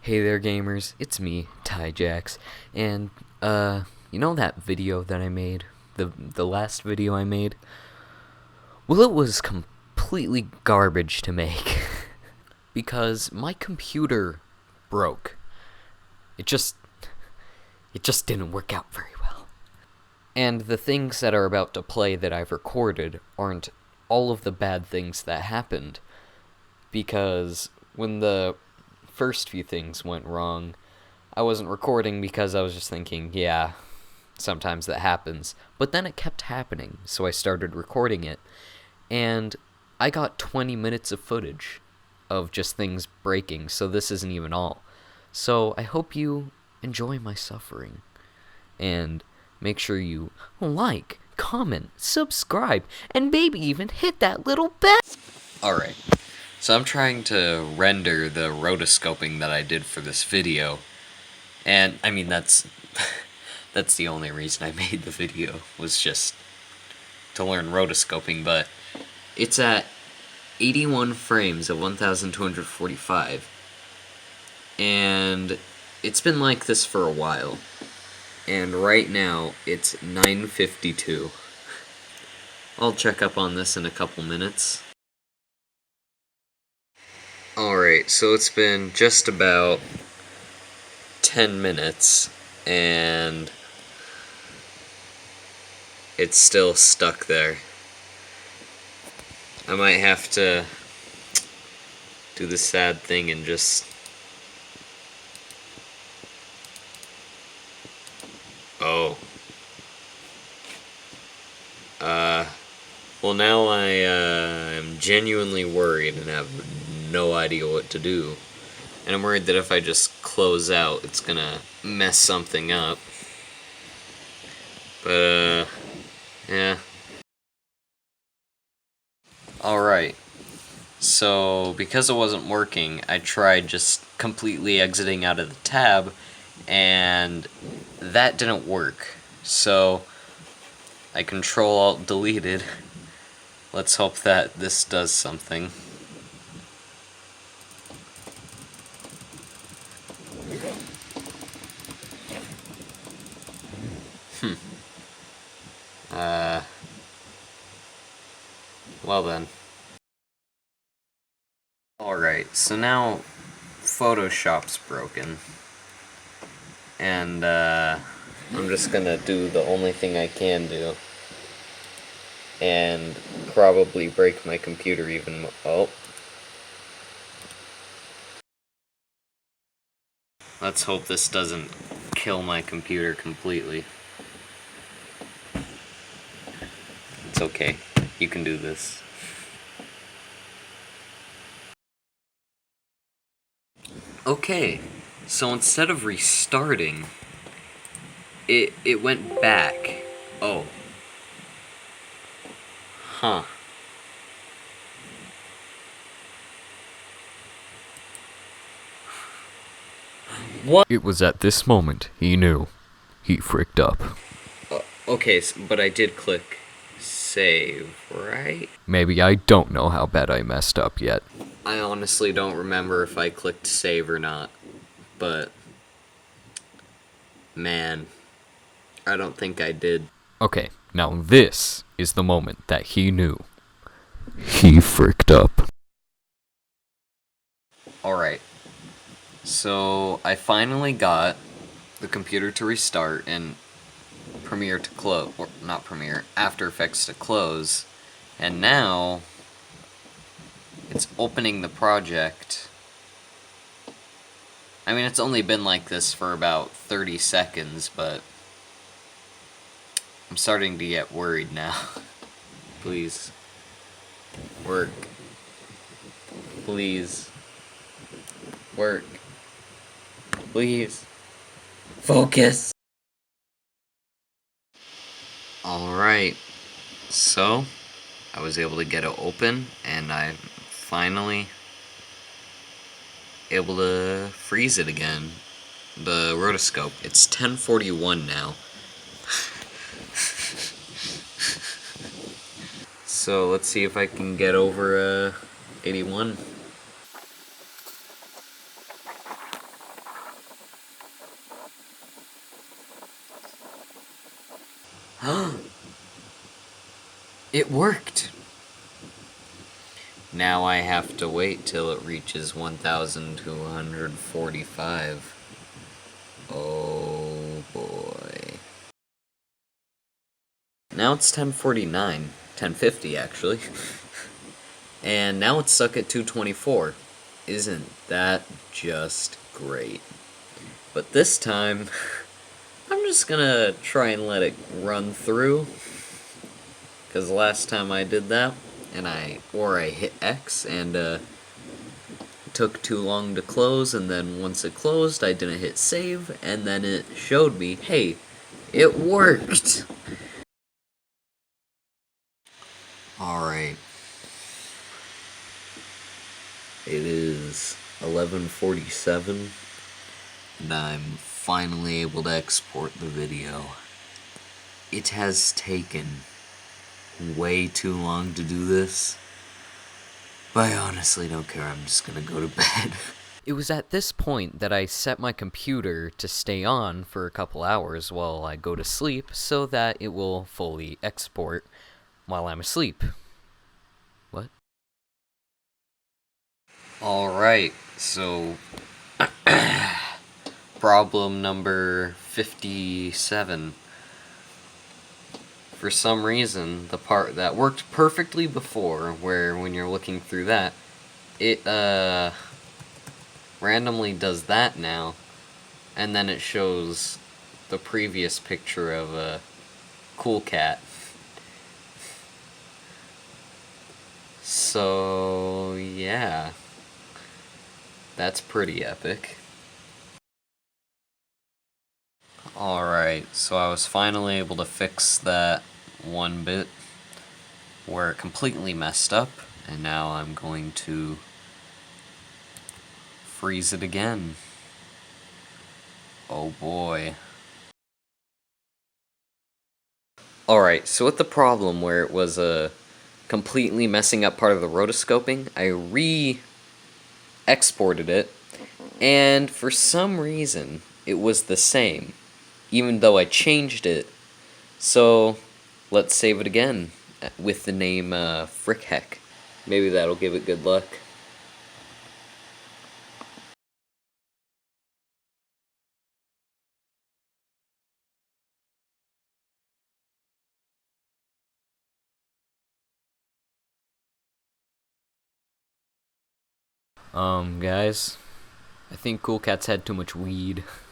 Hey there gamers, it's me, TyJax, and you know that video that I made? The last video I made? Well, it was completely garbage to make. Because my computer broke. It just didn't work out very well. And the things that are about to play that I've recorded aren't all of the bad things that happened. Because when the first few things went wrong, I wasn't recording because I was just thinking, yeah, sometimes that happens. But then it kept happening, so I started recording it, and I got 20 minutes of footage of just things breaking, so this isn't even all. So I hope you enjoy my suffering, and make sure you like, comment, subscribe, and maybe even hit that little bell. Alright, so I'm trying to render the rotoscoping that I did for this video, and I mean that's the only reason I made the video, was just to learn rotoscoping, but it's at 81 frames at 1245, and it's been like this for a while, and right now it's 9:52. I'll check up on this in a couple minutes. Alright, so it's been just about 10 minutes, and it's still stuck there. I might have to do the sad thing and just... Oh. Well, now I am genuinely worried and have no idea what to do. And I'm worried that if I just close out, it's gonna mess something up. But, yeah. Alright. So, because it wasn't working, I tried just completely exiting out of the tab, and that didn't work. So, I Control-Alt-Deleted. Let's hope that this does something. Well then. Alright, so now Photoshop's broken. And, I'm just gonna do the only thing I can do. And probably break my computer even more. Oh. Let's hope this doesn't kill my computer completely. It's okay. You can do this. Okay, so instead of restarting, it went back. Oh. Huh. What? It was at this moment he knew. He fricked up. Okay, but I did click save, right? Maybe I don't know how bad I messed up yet. I honestly don't remember if I clicked save or not, but man, I don't think I did. Okay, now this is the moment that he knew. He fricked up. Alright, so I finally got the computer to restart and Premiere to close, or not Premiere, After Effects to close, and now it's opening the project. I mean, it's only been like this for about 30 seconds, but I'm starting to get worried now. Please. Work. Please. Work. Please. Focus. Alright. So, I was able to get it open, and I'm finally able to freeze it again. The rotoscope. It's 10:41 now. So let's see if I can get over 81. It worked! Now I have to wait till it reaches 1,245. Oh boy. Now it's 10:49. 10:50 actually. And now it's stuck at 224. Isn't that just great? But this time, I'm just gonna try and let it run through. Because last time I did that, and I hit X, and it took too long to close, and then once it closed, I didn't hit save, and then it showed me, hey, it worked! Alright. It is 11:47, and I'm finally able to export the video. It has taken way too long to do this, but I honestly don't care. I'm just gonna go to bed. It was at this point that I set my computer to stay on for a couple hours while I go to sleep so that it will fully export while I'm asleep. What? Alright, so problem number 57. For some reason, the part that worked perfectly before, where when you're looking through that, it randomly does that now, and then it shows the previous picture of a cool cat. So, yeah. That's pretty epic. Alright, so I was finally able to fix that one bit where it completely messed up, and now I'm going to freeze it again. Oh boy. Alright, so with the problem where it was completely messing up part of the rotoscoping, I re-exported it, and for some reason, it was the same, even though I changed it. So, let's save it again, with the name Frickheck. Maybe that'll give it good luck. Guys, I think Cool Cat's had too much weed.